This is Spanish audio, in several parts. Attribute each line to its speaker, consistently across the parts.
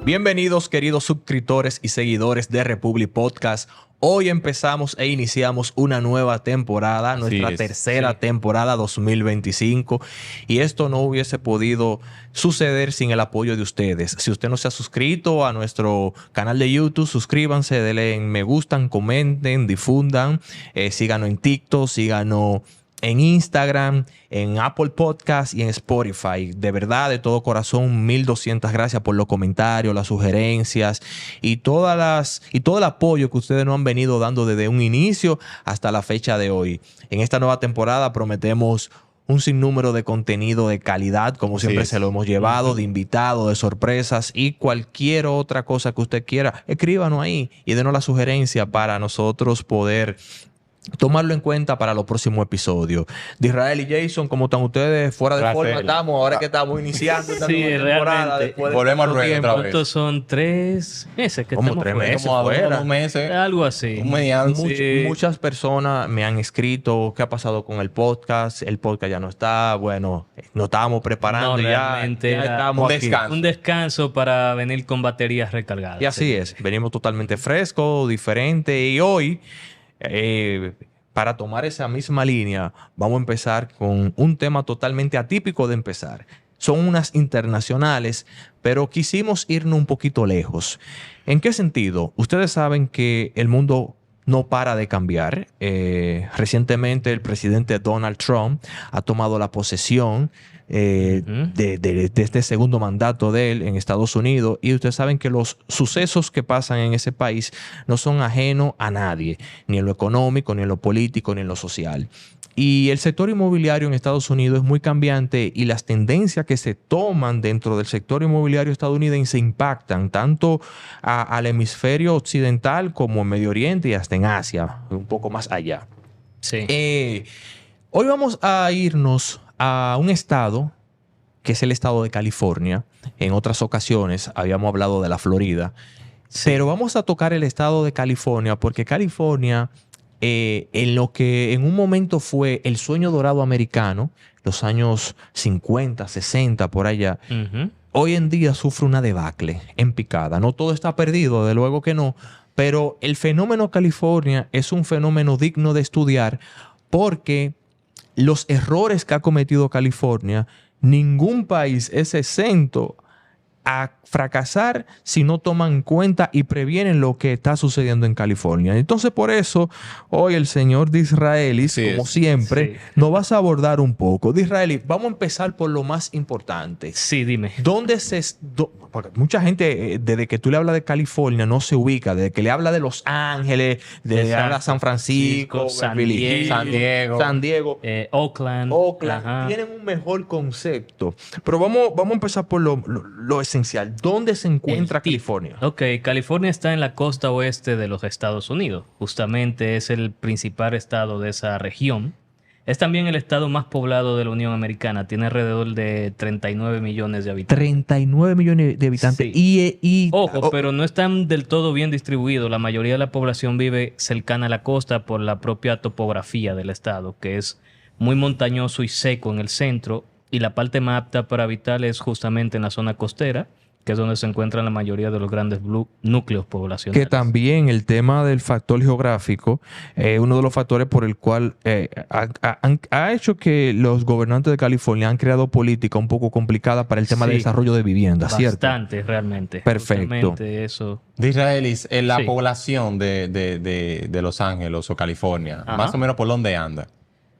Speaker 1: Bienvenidos, queridos suscriptores y seguidores de Republic Podcast. Hoy empezamos e iniciamos una nueva temporada, nuestra tercera temporada 2025. Y esto no hubiese podido suceder sin el apoyo de ustedes. Si usted no se ha suscrito a nuestro canal de YouTube, suscríbanse, denle en me gustan, comenten, difundan. Síganos en TikTok, síganos en Instagram, en Apple Podcast y en Spotify. De verdad, de todo corazón, 1200 gracias por los comentarios, las sugerencias y todo el apoyo que ustedes nos han venido dando desde un inicio hasta la fecha de hoy. En esta nueva temporada prometemos un sinnúmero de contenido de calidad, como siempre se lo hemos llevado, de invitados, de sorpresas y cualquier otra cosa que usted quiera. Escríbanos ahí y denos la sugerencia para nosotros poder tomarlo en cuenta para los próximos episodios. De Israel y Jason, ¿cómo están ustedes? Fuera de forma estamos, ahora que estamos iniciando esta nueva temporada.
Speaker 2: Volvemos al ruedo otra vez.
Speaker 3: Estos son 3 meses que
Speaker 1: como
Speaker 3: estamos
Speaker 1: 3 meses
Speaker 3: fuera.
Speaker 2: 2 meses.
Speaker 3: Algo así.
Speaker 1: Muchas personas me han escrito qué ha pasado con el podcast. El podcast ya no está. Bueno, nos estábamos preparando.
Speaker 3: No,
Speaker 1: ya
Speaker 3: realmente
Speaker 1: estamos aquí.
Speaker 3: un descanso para venir con baterías recargadas.
Speaker 1: Y así es. Venimos totalmente frescos, diferentes. Y hoy, para tomar esa misma línea, vamos a empezar con un tema totalmente atípico de empezar. Son unas internacionales, pero quisimos irnos un poquito lejos. ¿En qué sentido? Ustedes saben que el mundo no para de cambiar. Recientemente el presidente Donald Trump ha tomado la posesión de este segundo mandato de él en Estados Unidos, y ustedes saben que los sucesos que pasan en ese país no son ajenos a nadie, ni en lo económico, ni en lo político, ni en lo social. Y el sector inmobiliario en Estados Unidos es muy cambiante, y las tendencias que se toman dentro del sector inmobiliario estadounidense impactan tanto al hemisferio occidental como en Medio Oriente y hasta en Asia, un poco más allá.
Speaker 3: Sí.
Speaker 1: Hoy vamos a irnos a un estado que es el estado de California. En otras ocasiones habíamos hablado de la Florida, pero vamos a tocar el estado de California porque California, en lo que en un momento fue el sueño dorado americano, los años 50, 60, por allá, hoy en día sufre una debacle en picada. No todo está perdido, de luego que no, pero el fenómeno California es un fenómeno digno de estudiar porque los errores que ha cometido California, ningún país es exento a fracasar si no toman en cuenta y previenen lo que está sucediendo en California. Entonces, por eso, hoy el señor Disraelis, como siempre, nos vas a abordar un poco. Disraelis, vamos a empezar por lo más importante.
Speaker 3: Sí, dime.
Speaker 1: Porque mucha gente, desde que tú le hablas de California, no se ubica. Desde que le habla de Los Ángeles, de habla San Francisco,
Speaker 3: San Diego, Oakland.
Speaker 1: Tienen un mejor concepto. Pero vamos a empezar por lo esencial. ¿Dónde se encuentra California?
Speaker 3: Ok, California está en la costa oeste de los Estados Unidos. Justamente es el principal estado de esa región. Es también el estado más poblado de la Unión Americana. Tiene alrededor de 39 millones de habitantes.
Speaker 1: 39 millones de habitantes.
Speaker 3: Sí. Ojo, pero no están del todo bien distribuidos. La mayoría de la población vive cercana a la costa por la propia topografía del estado, que es muy montañoso y seco en el centro. Y la parte más apta para habitar es justamente en la zona costera, que es donde se encuentran la mayoría de los grandes núcleos poblacionales.
Speaker 1: Que también el tema del factor geográfico, uno de los factores por el cual ha hecho que los gobernantes de California han creado política un poco complicada para el tema de desarrollo de vivienda, ¿cierto?
Speaker 3: Bastante, realmente.
Speaker 1: Perfecto.
Speaker 3: Eso.
Speaker 2: De Israelis, en la población de Los Ángeles o California, más o menos ¿por dónde anda?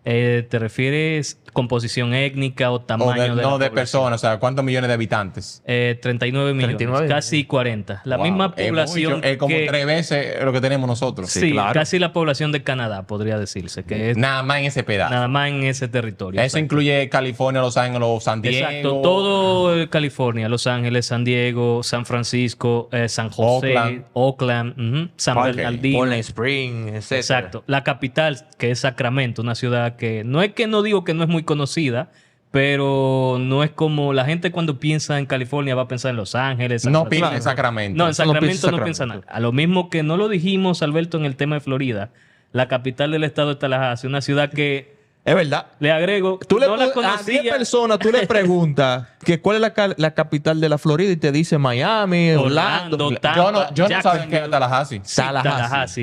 Speaker 3: ¿Te refieres composición étnica o tamaño
Speaker 2: de personas? O sea, ¿cuántos millones de habitantes?
Speaker 3: 39 millones, 39. Casi 40. La misma población.
Speaker 2: Es como 3 veces lo que tenemos nosotros.
Speaker 3: Sí, claro. Casi la población de Canadá, podría decirse. Que es
Speaker 2: nada más en ese pedazo.
Speaker 3: Nada más en ese territorio.
Speaker 2: Eso incluye California, Los Ángeles, San Diego.
Speaker 3: Exacto, todo California, Los Ángeles, San Diego, San Francisco, San José, Oakland, San Bernardino.
Speaker 1: Portland Spring, etc.
Speaker 3: Exacto. La capital, que es Sacramento, una ciudad que no digo que no es muy conocida, pero no es como la gente cuando piensa en California va a pensar en Los Ángeles.
Speaker 2: No piensa en Sacramento.
Speaker 3: No, en Sacramento no piensa nada. A lo mismo que no lo dijimos, Alberto, en el tema de Florida. La capital del estado de Tallahassee, una ciudad que
Speaker 1: Es verdad.
Speaker 3: Le agrego,
Speaker 1: no la conocía. A 10 personas tú le preguntas que cuál es la capital de la Florida y te dice Miami, Orlando.
Speaker 2: Tampa, yo no sabía que era Tallahassee.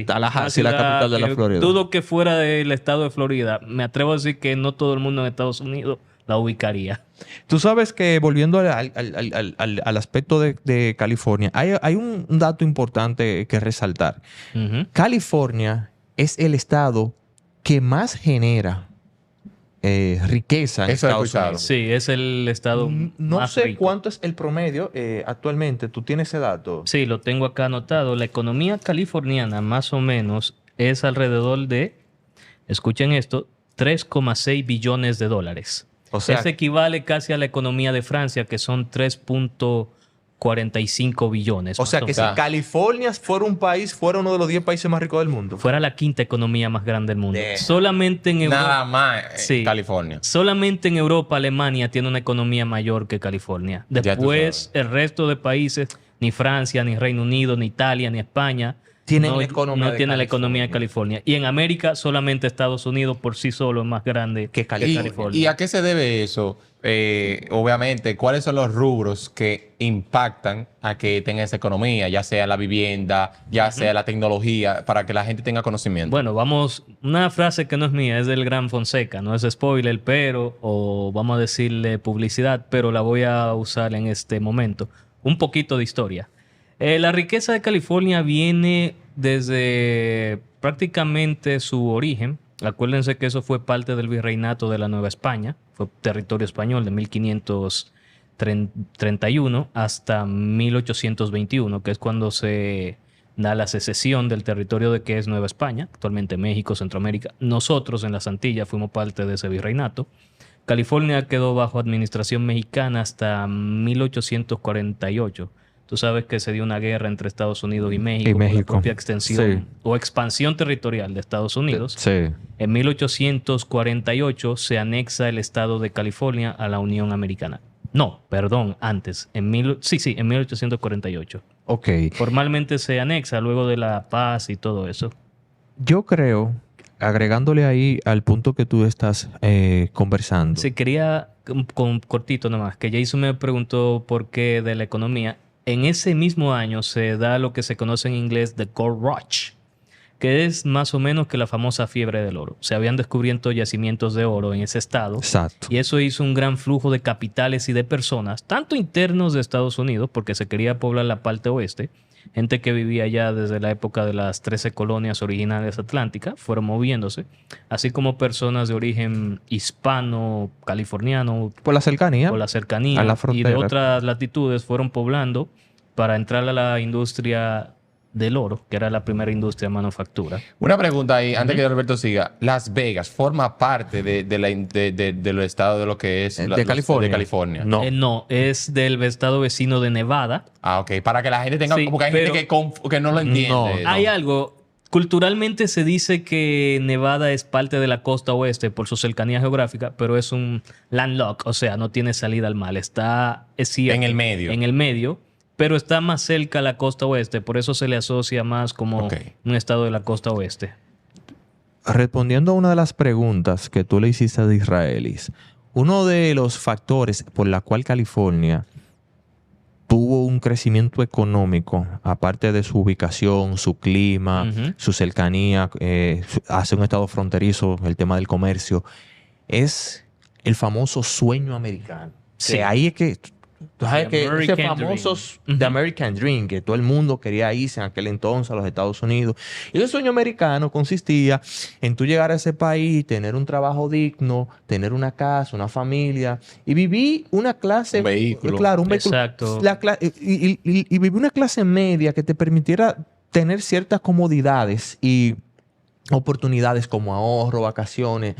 Speaker 1: Tallahassee, la capital de la Florida.
Speaker 3: Dudo que fuera del estado de Florida. Me atrevo a decir que no todo el mundo en Estados Unidos la ubicaría.
Speaker 1: Tú sabes que, volviendo al aspecto de California, hay un dato importante que resaltar. California es el estado que más genera riqueza en Estados Unidos.
Speaker 3: Sí, es el estado
Speaker 1: no
Speaker 3: más
Speaker 1: sé
Speaker 3: rico.
Speaker 1: Cuánto es el promedio actualmente. ¿Tú tienes ese dato?
Speaker 3: Sí, lo tengo acá anotado. La economía californiana más o menos es alrededor de, escuchen esto, 3,6 billones de dólares.
Speaker 1: O sea,
Speaker 3: eso equivale casi a la economía de Francia, que son 3.45 billones.
Speaker 1: O sea, que si California fuera uno de los 10 países más ricos del mundo.
Speaker 3: Fuera la quinta economía más grande del mundo. Solamente en Europa.
Speaker 2: Nada más California.
Speaker 3: Solamente en Europa, Alemania tiene una economía mayor que California. Después, el resto de países, ni Francia, ni Reino Unido, ni Italia, ni España, no tiene la economía de California. Y en América, solamente Estados Unidos por sí solo es más grande que California.
Speaker 2: ¿Y a qué se debe eso? Obviamente, ¿cuáles son los rubros que impactan a que tenga esa economía? Ya sea la vivienda, ya sea la tecnología, para que la gente tenga conocimiento.
Speaker 3: Bueno, una frase que no es mía, es del Gran Fonseca. No es spoiler, o vamos a decirle publicidad, pero la voy a usar en este momento. Un poquito de historia. La riqueza de California viene desde prácticamente su origen. Acuérdense que eso fue parte del virreinato de la Nueva España. Fue territorio español de 1531 hasta 1821, que es cuando se da la secesión del territorio de que es Nueva España, actualmente México, Centroamérica. Nosotros en las Antillas fuimos parte de ese virreinato. California quedó bajo administración mexicana hasta 1848. Tú sabes que se dio una guerra entre Estados Unidos y México. Por la propia extensión o expansión territorial de Estados Unidos.
Speaker 1: Sí.
Speaker 3: En 1848 se anexa el estado de California a la Unión Americana. No, perdón, antes. En 1848.
Speaker 1: Ok.
Speaker 3: Formalmente se anexa luego de la paz y todo eso.
Speaker 1: Yo creo, agregándole ahí al punto que tú estás conversando.
Speaker 3: Sí, quería, cortito nomás, que Jason me preguntó por qué de la economía. En ese mismo año se da lo que se conoce en inglés the Gold Rush, que es más o menos que la famosa fiebre del oro. Se habían descubierto yacimientos de oro en ese estado.
Speaker 1: Exacto.
Speaker 3: Y eso hizo un gran flujo de capitales y de personas, tanto internos de Estados Unidos, porque se quería poblar la parte oeste, gente que vivía allá desde la época de las 13 colonias originales atlánticas, fueron moviéndose, así como personas de origen hispano, californiano.
Speaker 1: Por la cercanía.
Speaker 3: Por la cercanía.
Speaker 1: A la frontera.
Speaker 3: Y de otras latitudes fueron poblando para entrar a la industria del oro, que era la primera industria de manufactura.
Speaker 2: Una pregunta ahí, antes que Roberto siga. Las Vegas forma parte de los estados de lo que es
Speaker 1: de California.
Speaker 2: De California.
Speaker 3: No, es del estado vecino de Nevada.
Speaker 2: Ah, ok. Para que la gente tenga... porque hay gente que no lo entiende.
Speaker 1: No.
Speaker 3: Hay algo... Culturalmente se dice que Nevada es parte de la costa oeste por su cercanía geográfica, pero es un landlocked, o sea, no tiene salida al mar. Está, es cierto,
Speaker 2: en el medio.
Speaker 3: En el medio, pero está más cerca a la costa oeste, por eso se le asocia más como un estado de la costa oeste.
Speaker 1: Respondiendo a una de las preguntas que tú le hiciste a Israelis, uno de los factores por la cual California tuvo un crecimiento económico, aparte de su ubicación, su clima, su cercanía, hacia un estado fronterizo, el tema del comercio, es el famoso sueño americano.
Speaker 3: Sí.
Speaker 1: Que ahí es que... Tú sabes que ese famoso The American Dream, que todo el mundo quería irse en aquel entonces a los Estados Unidos. Y ese sueño americano consistía en tú llegar a ese país, tener un trabajo digno, tener una casa, una familia y vivir una clase...
Speaker 2: Un vehículo.
Speaker 1: Claro, un vehículo.
Speaker 3: Exacto.
Speaker 1: Y vivir una clase media que te permitiera tener ciertas comodidades y oportunidades como ahorro, vacaciones.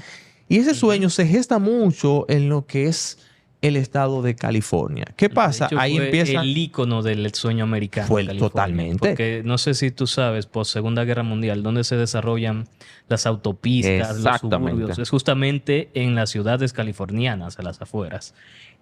Speaker 1: Y ese sueño se gesta mucho en lo que es el estado de California. ¿Qué pasa?
Speaker 3: De hecho,
Speaker 1: ahí
Speaker 3: fue
Speaker 1: empieza...
Speaker 3: el ícono del sueño americano.
Speaker 1: Fue
Speaker 3: California,
Speaker 1: totalmente.
Speaker 3: Porque no sé si tú sabes, post Segunda Guerra Mundial, dónde se desarrollan las autopistas, los suburbios. Es justamente en las ciudades californianas, a las afueras.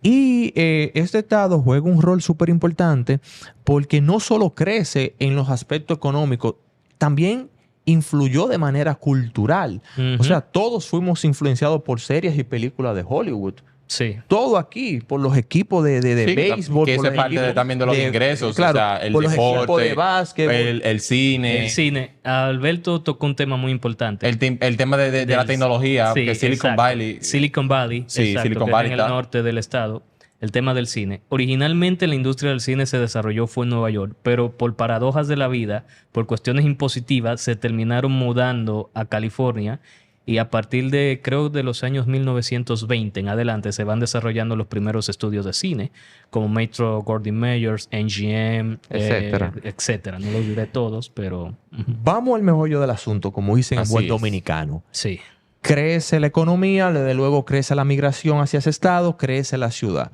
Speaker 1: Y este estado juega un rol súper importante porque no solo crece en los aspectos económicos, también influyó de manera cultural. O sea, todos fuimos influenciados por series y películas de Hollywood.
Speaker 3: Sí.
Speaker 1: Todo aquí, por los equipos de béisbol.
Speaker 2: Que
Speaker 1: por
Speaker 2: eso es parte también de los ingresos. Claro, o sea, el deporte,
Speaker 1: de básquetbol,
Speaker 2: el cine.
Speaker 3: El cine. Alberto tocó un tema muy importante.
Speaker 2: El tema de la tecnología,
Speaker 3: sí,
Speaker 2: que Silicon Valley.
Speaker 3: Silicon Valley,
Speaker 2: sí,
Speaker 3: exacto,
Speaker 2: Silicon
Speaker 3: que
Speaker 2: Valley
Speaker 3: está en el norte del estado. El tema del cine. Originalmente la industria del cine se desarrolló fue en Nueva York, pero por paradojas de la vida, por cuestiones impositivas, se terminaron mudando a California y a partir de, creo, de los años 1920 en adelante se van desarrollando los primeros estudios de cine, como Metro Goldwyn Mayers, MGM, etcétera. No los diré todos, pero...
Speaker 1: Vamos al meollo del asunto, como dicen en buen dominicano.
Speaker 3: Sí.
Speaker 1: Crece la economía, desde luego crece la migración hacia ese estado, crece la ciudad.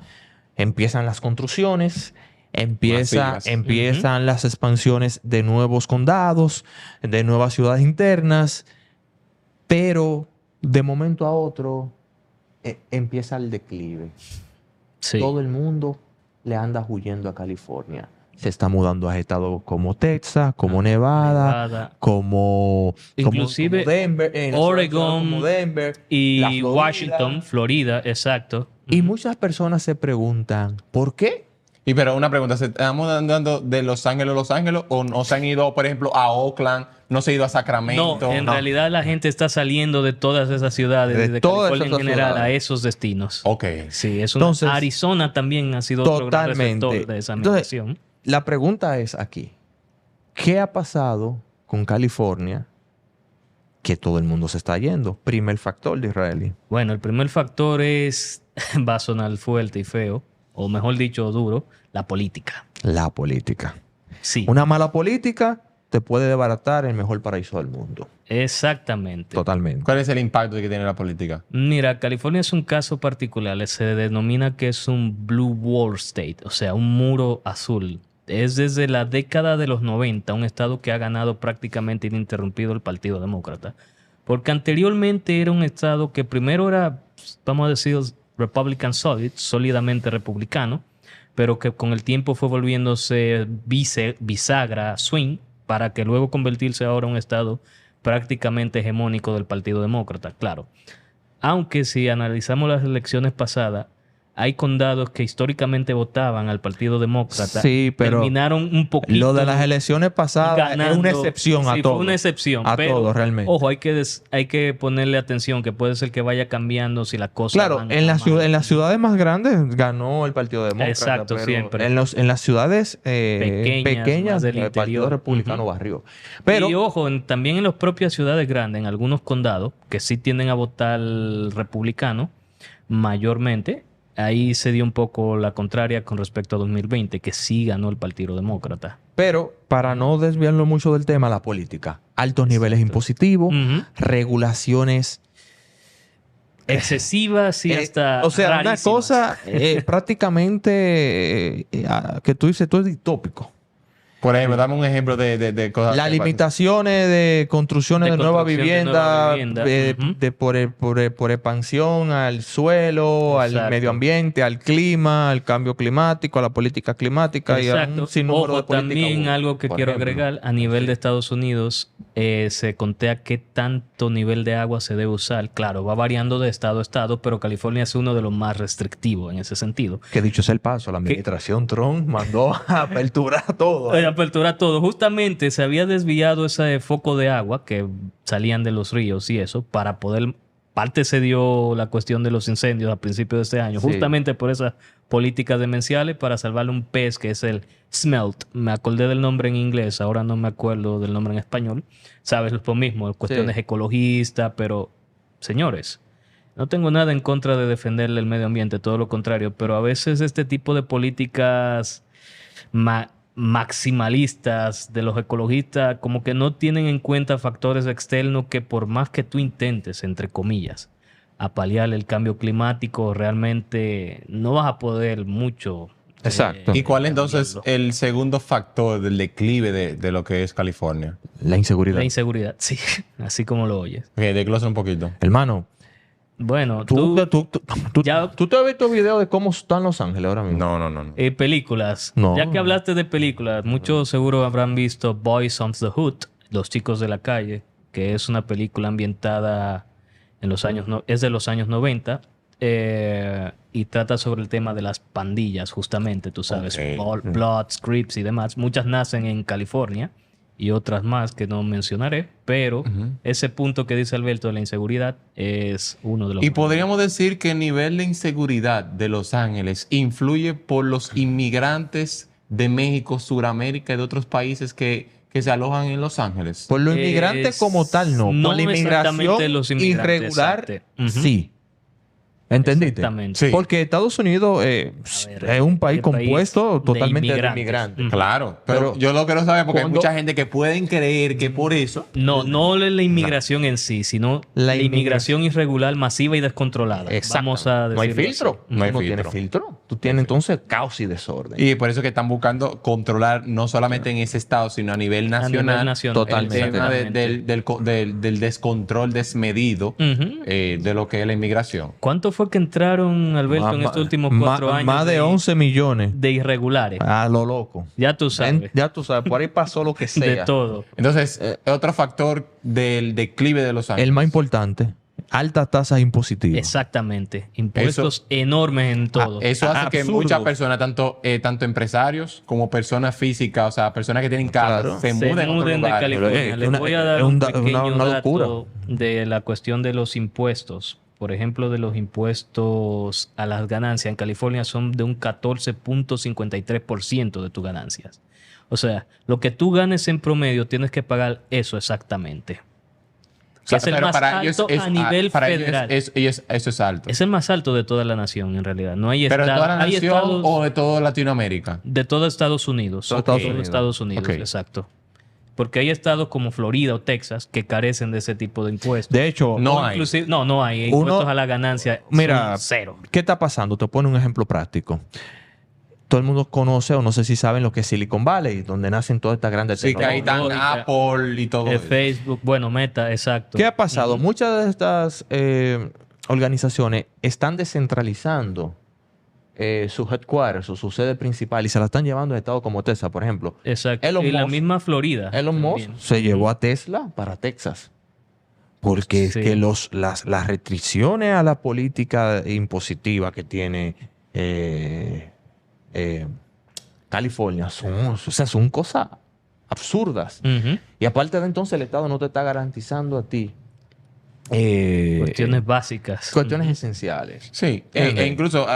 Speaker 1: Empiezan las construcciones, empiezan las expansiones de nuevos condados, de nuevas ciudades internas, pero de momento a otro empieza el declive.
Speaker 3: Sí.
Speaker 1: Todo el mundo le anda huyendo a California. Se está mudando a estados como Texas, como Nevada, como
Speaker 3: inclusive
Speaker 1: como Denver,
Speaker 3: Oregon
Speaker 1: como Denver,
Speaker 3: y Washington, Florida, exacto.
Speaker 1: Y muchas personas se preguntan, ¿por qué?
Speaker 2: Y pero una pregunta, ¿se estamos andando de Los Ángeles a Los Ángeles o no se han ido, por ejemplo, a Oakland? ¿No se ha ido a Sacramento?
Speaker 3: No, en realidad la gente está saliendo de todas esas ciudades, de California en general, a esos destinos.
Speaker 2: Ok.
Speaker 3: Sí, entonces, Arizona también ha sido otro gran receptor de esa migración.
Speaker 1: Entonces, la pregunta es aquí, ¿qué ha pasado con California que todo el mundo se está yendo? Primer factor de Israeli.
Speaker 3: Bueno, el primer factor es, va a sonar fuerte y feo, o mejor dicho, duro, la política.
Speaker 1: La política.
Speaker 3: Sí.
Speaker 1: Una mala política te puede desbaratar el mejor paraíso del mundo.
Speaker 3: Exactamente.
Speaker 1: Totalmente.
Speaker 2: ¿Cuál es el impacto que tiene la política?
Speaker 3: Mira, California es un caso particular. Se denomina que es un Blue Wall State, o sea, un muro azul. Es desde la década de los 90 un estado que ha ganado prácticamente ininterrumpido el Partido Demócrata. Porque anteriormente era un estado que primero era, vamos a decir, Republican solid, sólidamente republicano, pero que con el tiempo fue volviéndose bisagra, swing, para que luego convertirse ahora en un estado prácticamente hegemónico del Partido Demócrata, claro. Aunque si analizamos las elecciones pasadas, hay condados que históricamente votaban al Partido Demócrata.
Speaker 1: Sí, pero
Speaker 3: terminaron un poquito.
Speaker 1: Lo de las elecciones pasadas ganando, es una excepción a todo.
Speaker 3: Fue una excepción.
Speaker 1: A todo, realmente.
Speaker 3: Ojo, hay que ponerle atención, que puede ser que vaya cambiando si las cosas.
Speaker 1: Claro, en las ciudades más grandes ganó el Partido Demócrata.
Speaker 3: Exacto,
Speaker 1: pero
Speaker 3: siempre.
Speaker 1: En las ciudades pequeñas el Partido Republicano barrió. Pero,
Speaker 3: y ojo, también en las propias ciudades grandes, en algunos condados, que sí tienden a votar republicano, mayormente. Ahí se dio un poco la contraria con respecto a 2020, que sí ganó el Partido Demócrata.
Speaker 1: Pero, para no desviarlo mucho del tema, la política. Altos niveles impositivos, regulaciones
Speaker 3: excesivas y hasta
Speaker 1: o sea,
Speaker 3: rarísimas.
Speaker 1: Una cosa prácticamente que tú dices, tú es distópico.
Speaker 2: Por ejemplo, dame un ejemplo de cosas.
Speaker 1: Las limitaciones de construcciones de nueva vivienda, por expansión al suelo, al medio ambiente, al clima, al cambio climático, a la política climática.
Speaker 3: Exacto.
Speaker 1: Y a un sinnúmero de
Speaker 3: también algo que quiero agregar, a nivel de Estados Unidos, se contea qué tanto nivel de agua se debe usar. Claro, va variando de estado a estado, pero California es uno de los más restrictivos en ese sentido.
Speaker 1: Que dicho sea el paso, la administración Trump mandó a aperturar todo.
Speaker 3: Apertura todo. Justamente se había desviado ese foco de agua que salían de los ríos y eso para poder... Parte se dio la cuestión de los incendios a principios de este año, justamente por esas políticas demenciales para salvarle un pez que es el smelt. Me acordé del nombre en inglés, ahora no me acuerdo del nombre en español. Sabes, lo mismo, cuestiones ecologistas, pero señores, no tengo nada en contra de defenderle el medio ambiente, todo lo contrario, pero a veces este tipo de políticas maximalistas de los ecologistas como que no tienen en cuenta factores externos que por más que tú intentes, entre comillas, a paliar el cambio climático, realmente no vas a poder mucho.
Speaker 1: Exacto.
Speaker 2: ¿Y cuál entonces el segundo factor del declive de lo que es California?
Speaker 1: La inseguridad.
Speaker 3: La inseguridad, sí, así como lo oyes.
Speaker 2: Ok, desglosa un poquito.
Speaker 1: Hermano,
Speaker 3: bueno,
Speaker 1: ¿tú te has visto videos de cómo están Los Ángeles ahora mismo?
Speaker 2: No.
Speaker 3: Películas.
Speaker 1: No.
Speaker 3: Ya que hablaste de películas, muchos seguro habrán visto Boys on the Hood. Los chicos de la calle, que es una película ambientada en los años... es de los años 90 y trata sobre el tema de las pandillas, justamente, tú sabes, Bloods, Crips y demás. Muchas nacen en California y otras más que no mencionaré, pero ese punto que dice Alberto de la inseguridad es uno de los...
Speaker 2: Y podríamos decir que el nivel de inseguridad de Los Ángeles influye por los inmigrantes de México, Suramérica y de otros países que se alojan en Los Ángeles.
Speaker 1: Por los inmigrantes como tal, no.
Speaker 3: No
Speaker 1: Por la
Speaker 3: exactamente
Speaker 1: inmigración
Speaker 3: los inmigrantes,
Speaker 1: irregular,
Speaker 3: exacto.
Speaker 1: sí. ¿Entendiste?
Speaker 3: Exactamente.
Speaker 2: Sí.
Speaker 1: Porque Estados Unidos es un país
Speaker 3: el país
Speaker 1: compuesto
Speaker 3: de
Speaker 1: totalmente de
Speaker 3: inmigrantes.
Speaker 1: inmigrantes.
Speaker 2: Claro, pero yo lo quiero saber porque hay mucha gente que pueden creer que por eso...
Speaker 3: No la inmigración en sí, sino
Speaker 1: La
Speaker 3: la inmigración irregular masiva y descontrolada. Vamos a
Speaker 1: No hay
Speaker 3: decirlo
Speaker 1: filtro.
Speaker 3: así.
Speaker 2: No hay
Speaker 1: Tú
Speaker 2: filtro.
Speaker 1: tienes filtro. Tú tienes entonces caos y desorden.
Speaker 2: Y por eso que están buscando controlar no solamente en ese estado, sino a nivel nacional,
Speaker 1: Totalmente.
Speaker 2: el tema del descontrol desmedido de lo que es la inmigración.
Speaker 3: ¿Cuánto fue que entraron, Alberto, en estos últimos 4 años?
Speaker 1: Más de 11 millones.
Speaker 3: de irregulares.
Speaker 1: A lo loco.
Speaker 3: Ya tú sabes.
Speaker 1: Ya tú sabes, por ahí pasó lo que sea.
Speaker 3: De todo.
Speaker 2: Entonces, otro factor del declive de Los Ángeles.
Speaker 1: El más importante, altas tasas impositivas.
Speaker 3: Exactamente. Impuestos enormes en todo.
Speaker 2: Eso hace que
Speaker 1: absurdo.
Speaker 2: muchas personas, tanto empresarios como personas físicas, o sea, personas que tienen casas,
Speaker 1: Claro.
Speaker 2: se muden a otro
Speaker 3: de
Speaker 2: lugar.
Speaker 3: California. Les
Speaker 1: una-
Speaker 3: voy a dar
Speaker 1: es
Speaker 3: un
Speaker 1: una
Speaker 3: pequeño
Speaker 1: locura.
Speaker 3: dato de la cuestión de los impuestos. Por ejemplo, de los impuestos a las ganancias en California son de un 14.53% de tus ganancias. O sea, lo que tú ganes en promedio tienes que pagar eso exactamente. Que es el
Speaker 2: Pero
Speaker 3: más
Speaker 2: para ellos
Speaker 3: alto a nivel
Speaker 2: para ellos
Speaker 3: federal.
Speaker 2: eso es alto.
Speaker 3: Es el más alto de toda la nación, en realidad. No hay
Speaker 2: ¿Pero de toda la
Speaker 3: hay
Speaker 2: nación
Speaker 3: estados
Speaker 2: o de toda Latinoamérica?
Speaker 3: de todo Estados Unidos.
Speaker 1: Todo
Speaker 3: Todo
Speaker 1: Estados Unidos.
Speaker 3: Estados Unidos,
Speaker 2: Ok.
Speaker 3: exacto. Porque hay estados como Florida o Texas que carecen de ese tipo de impuestos.
Speaker 1: De hecho,
Speaker 2: No
Speaker 3: O
Speaker 2: hay.
Speaker 3: inclusive- no hay. Impuestos a la ganancia.
Speaker 1: Mira,
Speaker 3: son cero.
Speaker 1: ¿qué está pasando? Te pongo un ejemplo práctico. Todo el mundo conoce o no sé si saben lo que es Silicon Valley, donde nacen todas estas grandes
Speaker 2: Sí, que ahí están
Speaker 3: Tecnológica.
Speaker 2: Apple y todo eso.
Speaker 3: Facebook, bueno, Meta, exacto.
Speaker 1: ¿Qué ha pasado? Muchas de estas organizaciones están descentralizando sus headquarters o su sede principal y se la están llevando a estados como Texas, por ejemplo.
Speaker 3: Exacto.
Speaker 1: Elon
Speaker 3: y la
Speaker 1: Musk-
Speaker 3: misma Florida.
Speaker 1: Elon Musk
Speaker 3: también.
Speaker 1: se llevó a Tesla para Texas. Porque es
Speaker 3: Sí.
Speaker 1: que las restricciones a la política impositiva que tiene California son cosas absurdas.
Speaker 3: Ujú.
Speaker 1: Y aparte de entonces, el Estado no te está garantizando a ti
Speaker 3: Cuestiones básicas.
Speaker 1: cuestiones esenciales.
Speaker 2: Sí,
Speaker 1: ¿Entiendes?
Speaker 2: incluso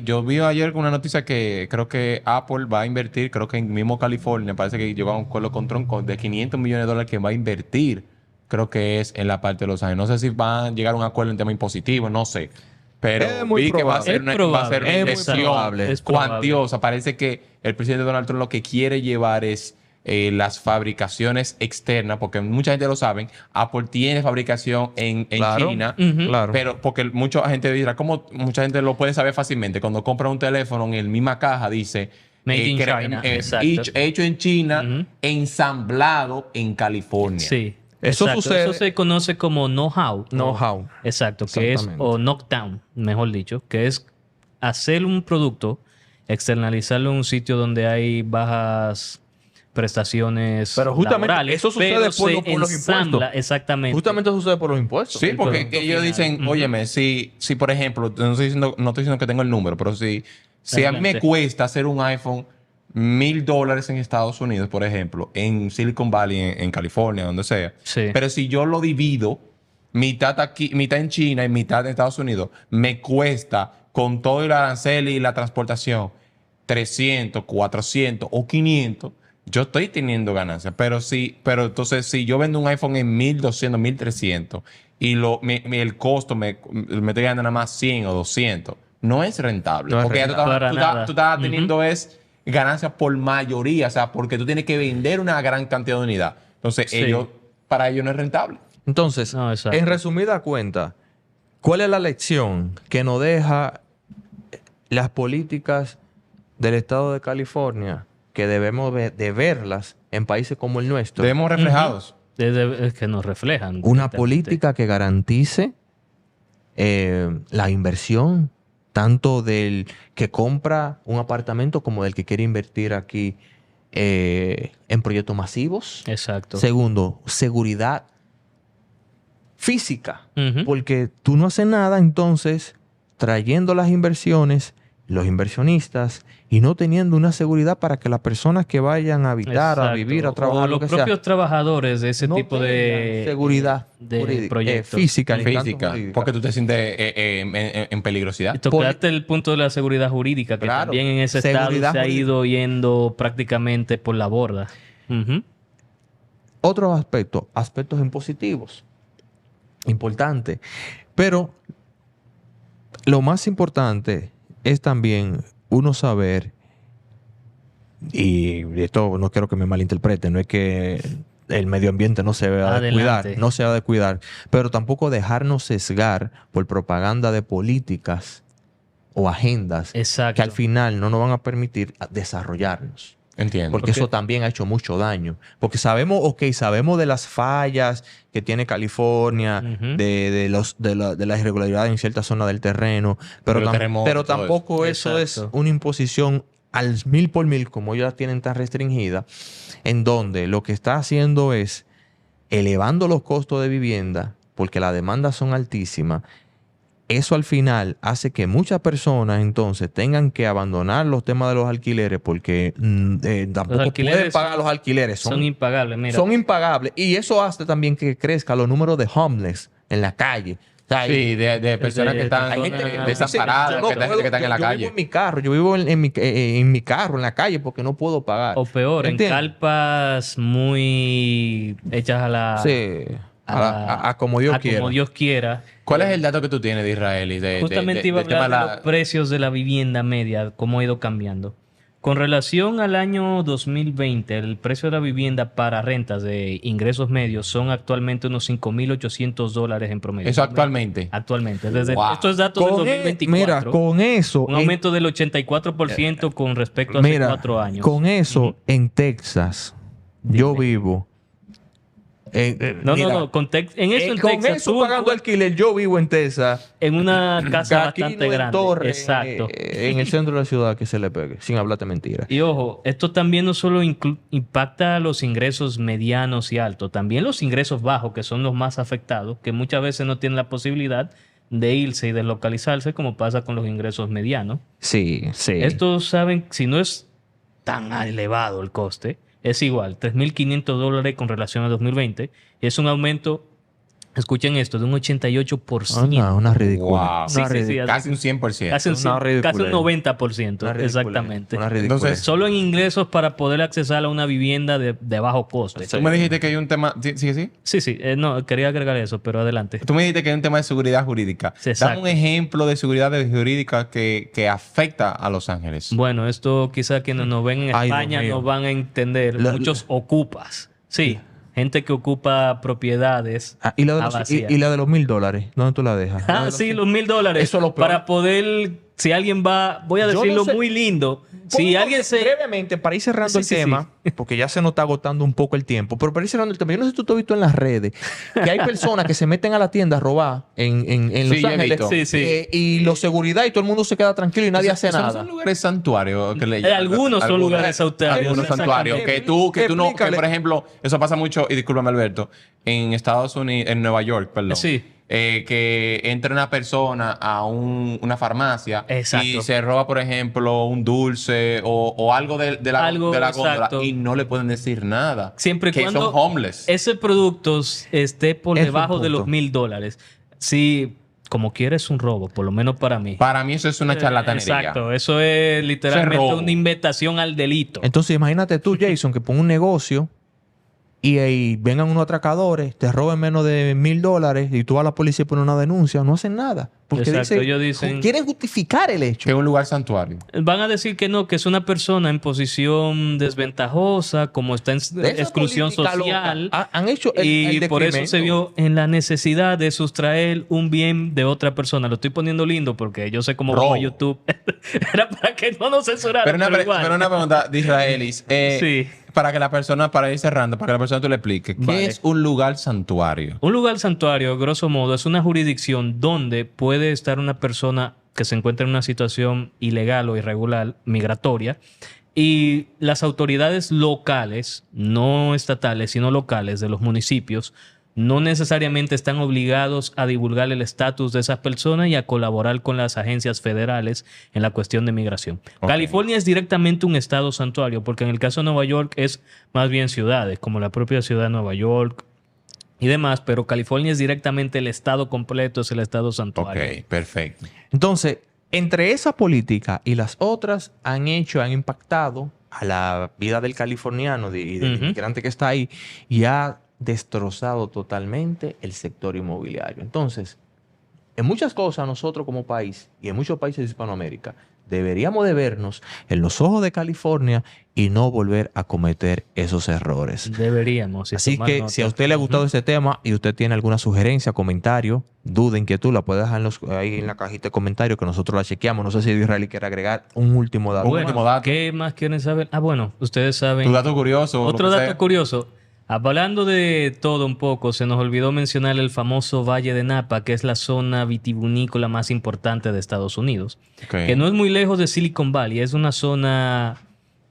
Speaker 2: yo vi ayer una noticia que creo que Apple va a invertir, creo que en mismo California, parece que llegó a un acuerdo con Trump de $500 millones que va a invertir, creo que es en la parte de Los Ángeles. No sé si van a llegar a un acuerdo en tema impositivo, no sé. Pero
Speaker 1: Es muy
Speaker 2: vi que va a
Speaker 1: probable.
Speaker 2: ser una,
Speaker 3: Es
Speaker 2: va a ser una
Speaker 1: probable. Es muy
Speaker 2: inversión
Speaker 1: probable.
Speaker 3: Es probable.
Speaker 2: cuantiosa. Parece que el presidente Donald Trump lo que quiere llevar es las fabricaciones externas, porque mucha gente lo sabe, Apple tiene fabricación en
Speaker 1: Claro.
Speaker 2: China,
Speaker 3: Ujú.
Speaker 1: Claro.
Speaker 2: pero porque mucha gente dirá, ¿cómo mucha gente lo puede saber fácilmente? Cuando compra un teléfono en la misma caja dice
Speaker 3: Made in China, exacto.
Speaker 2: hecho en China,
Speaker 3: Ujú.
Speaker 2: ensamblado en California.
Speaker 3: Sí.
Speaker 1: Eso
Speaker 3: exacto.
Speaker 1: sucede-
Speaker 3: Eso se conoce como know-how.
Speaker 1: Know-how.
Speaker 3: Exacto. Que es,
Speaker 1: Exactamente.
Speaker 3: o knockdown, mejor dicho, que es hacer un producto, externalizarlo en un sitio donde hay bajas prestaciones
Speaker 1: Pero justamente
Speaker 3: laborales,
Speaker 1: eso sucede
Speaker 3: pero
Speaker 1: por
Speaker 3: se
Speaker 1: los
Speaker 3: ensambla,
Speaker 1: impuestos.
Speaker 3: exactamente.
Speaker 1: Justamente sucede por los impuestos.
Speaker 2: Sí,
Speaker 3: El
Speaker 2: porque
Speaker 3: producto
Speaker 2: ellos
Speaker 3: final.
Speaker 2: dicen,
Speaker 3: Ujú.
Speaker 2: óyeme, si por ejemplo, no estoy diciendo que tengo el número, pero si a mí me
Speaker 3: Adelante.
Speaker 2: cuesta hacer un iPhone $1,000 en Estados Unidos, por ejemplo, en Silicon Valley, en California, donde sea,
Speaker 3: Sí.
Speaker 2: pero si yo lo divido, mitad aquí, mitad en China y mitad en Estados Unidos, me cuesta con todo el arancel y la transportación 300, 400 o 500. Yo estoy teniendo ganancias, pero entonces si yo vendo un iPhone en 1,200, 1,300 y el costo me estoy ganando nada más 100 o 200, no es rentable.
Speaker 1: No es
Speaker 2: porque ya
Speaker 1: rentable.
Speaker 3: Para nada.
Speaker 2: tú estás teniendo es ganancias por mayoría, o sea, porque tú tienes que vender una gran cantidad de unidad. Entonces,
Speaker 3: Sí.
Speaker 2: para ellos no es rentable.
Speaker 1: Entonces,
Speaker 3: No, exacto.
Speaker 1: en resumida cuenta, ¿cuál es la lección que nos deja las políticas del estado de California que debemos de verlas en países como el nuestro?
Speaker 2: Debemos reflejados.
Speaker 3: Es que nos reflejan.
Speaker 1: Una
Speaker 3: directamente.
Speaker 1: política que garantice la inversión, tanto del que compra un apartamento como del que quiere invertir aquí en proyectos masivos.
Speaker 3: Exacto.
Speaker 1: Segundo, seguridad física.
Speaker 3: Ujú.
Speaker 1: Porque tú no haces nada, entonces, trayendo las inversiones, los inversionistas, y no teniendo una seguridad para que las personas que vayan a habitar, a
Speaker 3: Exacto.
Speaker 1: vivir, a
Speaker 3: O
Speaker 1: trabajar, lo
Speaker 3: los
Speaker 1: que
Speaker 3: propios
Speaker 1: sea,
Speaker 3: trabajadores de ese
Speaker 1: no
Speaker 3: tipo de
Speaker 1: tengan seguridad
Speaker 3: de
Speaker 1: jurídica,
Speaker 3: proyectos.
Speaker 1: física, ni tanto
Speaker 2: Física.
Speaker 1: jurídica.
Speaker 2: Porque tú te sientes en peligrosidad.
Speaker 3: Y tocaste el punto de la seguridad jurídica, que
Speaker 1: Claro.
Speaker 3: también en ese estado
Speaker 1: Seguridad
Speaker 3: se ha
Speaker 1: jurídica.
Speaker 3: ido yendo prácticamente por la borda. Ujú.
Speaker 1: Otros aspectos impositivos, importante. Pero lo más importante es también uno saber, y esto no quiero que me malinterpreten, no es que el medio ambiente no se va a descuidar,
Speaker 3: Adelante.
Speaker 1: no se va a descuidar, pero tampoco dejarnos sesgar por propaganda de políticas o agendas
Speaker 3: Exacto.
Speaker 1: que al final no nos van a permitir desarrollarnos.
Speaker 2: Entiendo.
Speaker 1: Porque eso también ha hecho mucho daño. Porque sabemos de las fallas que tiene California,
Speaker 3: Ujú.
Speaker 1: de las irregularidades en ciertas zonas del terreno, pero,
Speaker 2: Los terremotos,
Speaker 1: pero
Speaker 2: todo
Speaker 1: tampoco eso es
Speaker 3: Exacto.
Speaker 1: una imposición al 1000 por 1000, como ellos la tienen tan restringida, en donde lo que está haciendo es elevando los costos de vivienda, porque las demandas son altísimas. Eso al final hace que muchas personas entonces tengan que abandonar los temas de los alquileres porque tampoco
Speaker 3: alquileres
Speaker 1: pueden pagar los alquileres.
Speaker 3: Son impagables, mira.
Speaker 1: Son impagables. Y eso hace también que crezca los números de homeless en la calle. O sea,
Speaker 2: Sí, de personas que están
Speaker 3: hay gente que-
Speaker 2: desamparadas,
Speaker 1: no
Speaker 2: que están en la
Speaker 1: yo vivo
Speaker 2: calle.
Speaker 1: en mi carro, yo vivo en mi carro, en la calle, porque no puedo pagar.
Speaker 3: O peor, en
Speaker 1: ¿Entiendes?
Speaker 3: carpas muy hechas a la...
Speaker 1: Sí. A como Dios quiera.
Speaker 3: Como Dios quiera.
Speaker 2: ¿Cuál es el dato que tú tienes de Israel? Y
Speaker 3: Justamente iba a
Speaker 2: del tema
Speaker 3: hablar
Speaker 2: de
Speaker 3: de los precios de la vivienda media, cómo ha ido cambiando. Con relación al año 2020, el precio de la vivienda para rentas de ingresos medios son actualmente unos $5,800 en promedio.
Speaker 2: Eso actualmente.
Speaker 3: Actualmente.
Speaker 2: Wow.
Speaker 3: Esto es datos del
Speaker 1: Con
Speaker 3: 2024.
Speaker 1: mira, con eso.
Speaker 3: Un aumento del 84% con respecto a hace 4 años.
Speaker 1: Con eso,
Speaker 3: Ujú.
Speaker 1: en Texas, yo vivo.
Speaker 3: No,
Speaker 1: mira,
Speaker 3: no. En eso en
Speaker 1: con
Speaker 3: Texas,
Speaker 1: eso
Speaker 3: tú
Speaker 1: pagando alquiler, yo vivo en Texas.
Speaker 3: en una casa
Speaker 1: Aquí
Speaker 3: bastante
Speaker 1: no en
Speaker 3: grande.
Speaker 1: Torre,
Speaker 3: Exacto.
Speaker 1: en el centro de la ciudad que se le pegue, sin hablarte mentira.
Speaker 3: Y ojo, esto también no solo impacta a los ingresos medianos y altos, también los ingresos bajos, que son los más afectados, que muchas veces no tienen la posibilidad de irse y deslocalizarse, como pasa con los ingresos medianos.
Speaker 1: Sí, sí.
Speaker 3: Estos saben, si no es tan elevado el coste, es igual, $3,500 con relación a 2020. Es un aumento, escuchen esto, de un 88%.
Speaker 1: Una ridícula.
Speaker 2: Wow.
Speaker 3: Sí, sí, sí,
Speaker 2: Casi un 100%.
Speaker 3: Casi un,
Speaker 1: Una ridícula.
Speaker 3: casi un 90%,
Speaker 1: Una ridícula.
Speaker 3: exactamente.
Speaker 1: Una ridícula.
Speaker 2: Entonces,
Speaker 3: Solo en ingresos para poder acceder a una vivienda de bajo coste.
Speaker 2: tú me dijiste que hay un tema... ¿Sí?
Speaker 3: Sí, no, quería agregar eso, pero adelante.
Speaker 2: Tú me dijiste que hay un tema de seguridad jurídica.
Speaker 3: Sí, exacto.
Speaker 2: Dame un ejemplo de seguridad jurídica que afecta a Los Ángeles.
Speaker 3: Bueno, esto quizá quienes nos ven en
Speaker 1: Ay,
Speaker 3: España
Speaker 1: Dios mío.
Speaker 3: no van a entender. Muchos ocupas. Sí, gente que ocupa propiedades.
Speaker 1: ¿Y la de
Speaker 3: a
Speaker 1: los,
Speaker 3: vacía.
Speaker 1: y la de los $1,000? ¿Dónde tú la dejas? La de los-
Speaker 3: Sí, los $1,000.
Speaker 1: Eso es lo peor.
Speaker 3: Para poder, si alguien va, voy a
Speaker 1: Yo no
Speaker 3: decirlo
Speaker 1: sé.
Speaker 3: muy lindo. Si
Speaker 1: Pongo
Speaker 3: alguien se...
Speaker 1: brevemente, para ir cerrando
Speaker 3: Sí,
Speaker 1: el
Speaker 3: sí,
Speaker 1: tema, porque ya se nos está agotando un poco el tiempo, pero para ir cerrando el tema, yo no sé si tú has visto en las redes que hay personas que se meten a la tienda a robar en Los
Speaker 2: Sí, he
Speaker 1: Ángeles
Speaker 2: visto.
Speaker 3: Sí, sí.
Speaker 1: y los seguridad y todo el mundo se queda tranquilo y nadie hace
Speaker 2: Esos
Speaker 1: nada.
Speaker 2: son lugares santuarios que le llaman.
Speaker 3: Algunos son lugares santuarios.
Speaker 2: Algunos santuarios. Que tú no, que
Speaker 1: Explícale.
Speaker 2: por ejemplo, eso pasa mucho, y discúlpame Alberto, en Estados Unidos, en Nueva York, perdón.
Speaker 3: Sí.
Speaker 2: Que entra una persona a una farmacia
Speaker 3: Exacto.
Speaker 2: y se roba, por ejemplo, un dulce o algo de la
Speaker 3: Algo,
Speaker 2: góndola
Speaker 3: exacto.
Speaker 2: y no le pueden decir nada.
Speaker 3: Siempre y
Speaker 2: que
Speaker 3: cuando
Speaker 2: son homeless.
Speaker 3: ese producto esté por
Speaker 1: Es un
Speaker 3: debajo de los
Speaker 1: punto.
Speaker 3: $1,000. Si, como quiera, es un robo, por lo menos para mí.
Speaker 2: Para mí eso es una charlatanería.
Speaker 3: Exacto, eso es literalmente
Speaker 2: robo.
Speaker 3: una invitación al delito.
Speaker 1: Entonces imagínate tú, Jason, que ponga un negocio y ahí vengan unos atracadores, te roben menos de $1,000 y tú vas a la policía y pones una denuncia, no hacen nada. Porque
Speaker 3: Exacto, ellos dicen-
Speaker 1: quieren justificar el hecho.
Speaker 2: Que es un lugar santuario.
Speaker 3: Van a decir que no, que es una persona en posición desventajosa, como está en
Speaker 1: De esa
Speaker 3: exclusión
Speaker 1: política
Speaker 3: social.
Speaker 1: loca, han hecho
Speaker 3: Y
Speaker 1: el
Speaker 3: por eso se
Speaker 1: decremento.
Speaker 3: vio en la necesidad de sustraer un bien de otra persona. Lo estoy poniendo lindo porque yo sé cómo
Speaker 2: Robo.
Speaker 3: va YouTube. Era para que no nos censuraran.
Speaker 2: Pero una pregunta de Israelis.
Speaker 3: Sí.
Speaker 2: Para que la persona, para ir cerrando, para que la persona tú le explique, ¿qué
Speaker 3: Vale.
Speaker 2: es un lugar santuario?
Speaker 3: Un lugar santuario, grosso modo, es una jurisdicción donde puede estar una persona que se encuentra en una situación ilegal o irregular, migratoria, Y las autoridades locales, no estatales, sino locales de los municipios, no necesariamente están obligados a divulgar el estatus de esas personas y a colaborar con las agencias federales en la cuestión de migración.
Speaker 2: Ok.
Speaker 3: California es directamente un estado santuario, porque en el caso de Nueva York es más bien ciudades, como la propia ciudad de Nueva York y demás, pero California es directamente el estado completo, es el estado santuario.
Speaker 2: Ok, perfecto.
Speaker 1: Entonces, entre esa política y las otras han impactado a la vida del californiano y del inmigrante que está ahí y ha destrozado totalmente el sector inmobiliario. Entonces, en muchas cosas nosotros como país y en muchos países de Hispanoamérica deberíamos de vernos en los ojos de California y no volver a cometer esos errores.
Speaker 3: Deberíamos. y
Speaker 1: Así
Speaker 3: tomar
Speaker 1: que
Speaker 3: nota.
Speaker 1: si a usted le ha gustado este tema y usted tiene alguna sugerencia, comentario, duda, inquietud, la puede dejar ahí en la cajita de comentarios que nosotros la chequeamos. No sé si Israel quiere agregar un último dato.
Speaker 3: Bueno,
Speaker 2: último dato.
Speaker 3: ¿qué más quieren saber? Bueno, ustedes saben.
Speaker 2: Tu dato curioso.
Speaker 3: Otro
Speaker 2: lo que
Speaker 3: dato
Speaker 2: sea.
Speaker 3: curioso. Hablando de todo un poco, se nos olvidó mencionar el famoso Valle de Napa, que es la zona vitivinícola más importante de Estados Unidos.
Speaker 2: Ok.
Speaker 3: Que no es muy lejos de Silicon Valley. Es una zona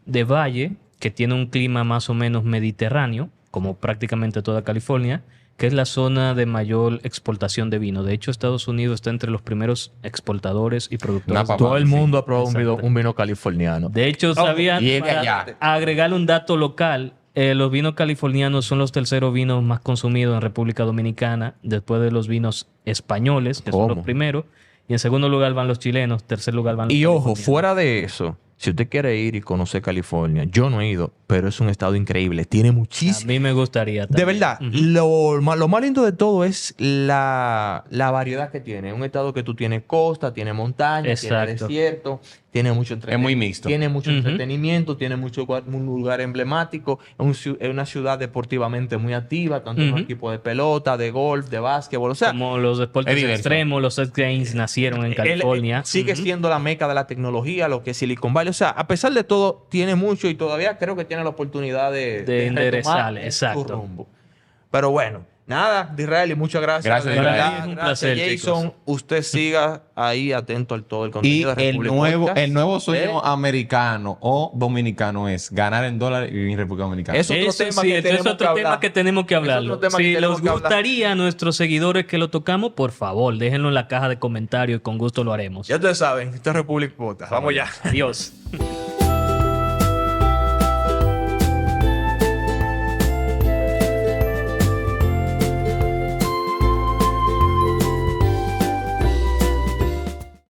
Speaker 3: de valle que tiene un clima más o menos mediterráneo, como prácticamente toda California, que es la zona de mayor exportación de vino. De hecho, Estados Unidos está entre los primeros exportadores y productores.
Speaker 2: Napa,
Speaker 1: Todo el
Speaker 2: sí.
Speaker 1: mundo ha probado
Speaker 3: Exacto.
Speaker 1: un vino californiano.
Speaker 3: De hecho, sabían,
Speaker 2: y es de
Speaker 3: para
Speaker 2: allá.
Speaker 3: agregar un dato local, los vinos californianos son los terceros vinos más consumidos en República Dominicana, después de los vinos españoles, que son
Speaker 1: ¿Cómo?
Speaker 3: los primeros, y en segundo lugar van los chilenos, tercer lugar van los
Speaker 1: Y ojo,
Speaker 3: californianos.
Speaker 1: fuera de eso, si usted quiere ir y conocer California, yo no he ido, pero es un estado increíble. Tiene
Speaker 3: A
Speaker 1: muchísimo.
Speaker 3: mí me gustaría
Speaker 1: De
Speaker 3: también.
Speaker 1: verdad, lo más lindo de todo es la variedad que tiene. Un estado que tú tienes costa, tiene montaña, tiene
Speaker 3: Exacto.
Speaker 1: desierto, tiene mucho
Speaker 2: muy mixto.
Speaker 1: Tiene mucho
Speaker 3: Ujú.
Speaker 1: entretenimiento, tiene un lugar emblemático. Es una ciudad deportivamente muy activa, tanto en los
Speaker 3: Ujú.
Speaker 1: equipos de pelota, de golf, de básquetbol. O sea,
Speaker 3: Como los deportes
Speaker 2: es diverso.
Speaker 3: extremos, los X Games nacieron en California.
Speaker 1: sigue siendo la meca de la tecnología, lo que es Silicon Valley. O sea, a pesar de todo, tiene mucho y todavía creo que tiene la oportunidad de
Speaker 3: enderezar,
Speaker 1: retomar
Speaker 3: exacto.
Speaker 1: su rumbo. Pero bueno, nada, Disraeli, muchas gracias.
Speaker 2: Gracias,
Speaker 1: De
Speaker 2: Disraeli.
Speaker 1: verdad,
Speaker 3: Para mí es un
Speaker 1: gracias,
Speaker 3: placer,
Speaker 1: Jason.
Speaker 3: chicos.
Speaker 1: Usted siga ahí atento al todo el
Speaker 2: Y
Speaker 1: contenido de
Speaker 2: el
Speaker 1: Republic
Speaker 2: nuevo,
Speaker 1: Podcast.
Speaker 2: el nuevo sueño
Speaker 1: ¿Eh?
Speaker 2: americano o dominicano es ganar en dólares y vivir en República Dominicana.
Speaker 1: Eso es otro
Speaker 3: Eso
Speaker 1: tema
Speaker 3: sí,
Speaker 1: que
Speaker 3: esto es
Speaker 1: tenemos
Speaker 3: otro
Speaker 1: que
Speaker 3: tema
Speaker 1: hablar.
Speaker 3: que tenemos que
Speaker 1: Es
Speaker 3: hablarlo.
Speaker 1: otro tema que
Speaker 3: Si
Speaker 1: tenemos
Speaker 3: les
Speaker 1: que hablar.
Speaker 3: gustaría a nuestros seguidores que lo tocamos, por favor, déjenlo en la caja de comentarios y con gusto lo haremos.
Speaker 1: Ya ustedes saben, esto es Republic Podcast. Vamos ya.
Speaker 3: Adiós.